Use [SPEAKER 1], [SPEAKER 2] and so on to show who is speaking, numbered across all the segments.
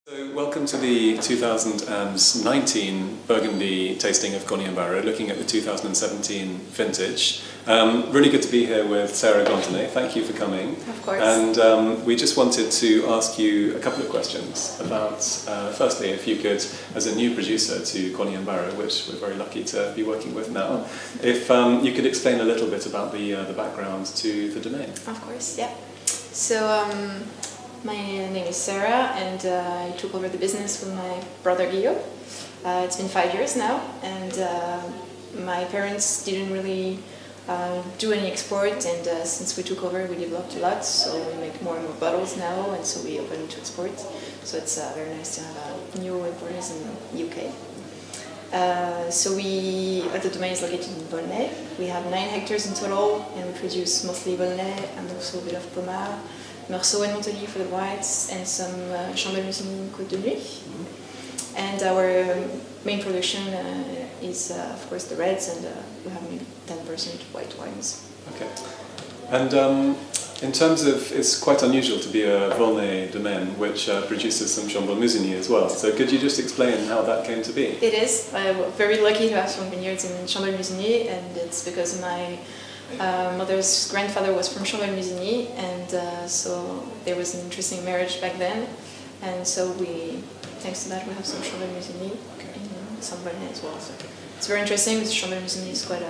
[SPEAKER 1] So welcome to the 2019 Burgundy tasting of Corney and Barrow, looking at the 2017 vintage. Really good to be here with Sarah Glantenay. Thank you for coming.
[SPEAKER 2] Of course.
[SPEAKER 1] And we just wanted to ask you a couple of questions about, firstly, if you could, as a new producer to Corney and Barrow, which we're very lucky to be working with now, if you could explain a little bit about the background to the domain.
[SPEAKER 2] Of course, yeah. So my name is Sarah, and I took over the business with my brother Guillaume. It's been 5 years now, and my parents didn't really do any export, and since we took over, we developed a lot, so we make more and more bottles now, and so we open to export. So it's very nice to have new importers in the UK. So we, the domain is located in Volnay. We have 9 hectares in total, and we produce mostly Volnay and also a bit of Pommard, Meursault and Montagny for the whites, and some Chambord-Musigny Côte de Nuit. And our main production is, of course, the reds, and we have maybe 10% white wines.
[SPEAKER 1] Okay. And in terms of, it's quite unusual to be a Volnay domain which produces some Chambord-Musigny as well. So could you just explain how that came to be?
[SPEAKER 2] It is. I'm very lucky to have some vineyards in Chambord-Musigny, and it's because my mother's grandfather was from Chambord-Musigny, and so there was an interesting marriage back then, and so we, thanks to that, we have some Chambord-Musigny and some Volnay as well. So it's very interesting because Chambord-Musigny is quite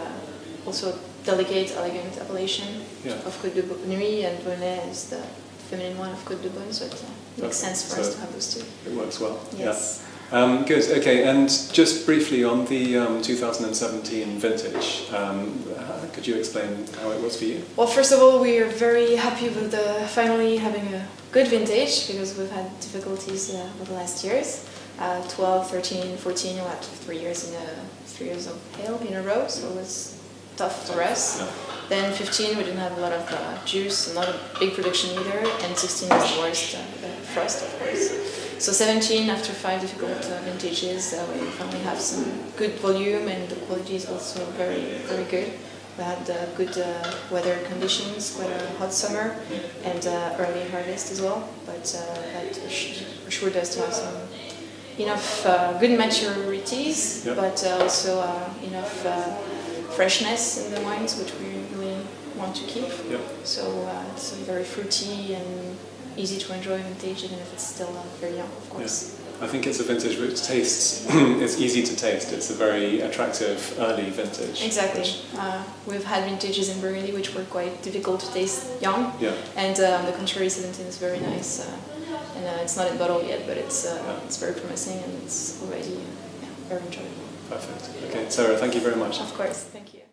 [SPEAKER 2] also delicate, elegant appellation of Côte de Nuit, and Volnay is the feminine one of Côte de Beaune, so it makes sense for us to have those two.
[SPEAKER 1] It works well.
[SPEAKER 2] Yes.
[SPEAKER 1] Yeah. Good. Okay. And just briefly on the 2017 vintage, could you explain how it was for you?
[SPEAKER 2] Well, first of all, we are very happy with finally having a good vintage, because we've had difficulties over the last years. 12, 13, 14, we had 3 years of hail in a row, so it was tough for us.
[SPEAKER 1] Yeah.
[SPEAKER 2] Then 15, we didn't have a lot of juice, not a big production either, and 16 was the worst, frost, of course. So 17, after 5 difficult vintages, we finally have some good volume, and the quality is also very, very good. We had good weather conditions, quite a hot summer, and early harvest as well, but that assured us to have some enough good maturities, but also enough freshness in the wines, which we really want to keep.
[SPEAKER 1] Yep. So
[SPEAKER 2] it's very fruity and easy to enjoy vintage, even if it's still very young, of course.
[SPEAKER 1] Yeah. I think it's a vintage which tastes, it's easy to taste. It's a very attractive early vintage.
[SPEAKER 2] Exactly. We've had vintages in Burgundy which were quite difficult to taste young, and on the contrary, 17 is very nice. And it's not in bottle yet, but it's very promising, and it's already very enjoyable.
[SPEAKER 1] Perfect. Okay, Sarah, thank you very much.
[SPEAKER 2] Of course, thank you.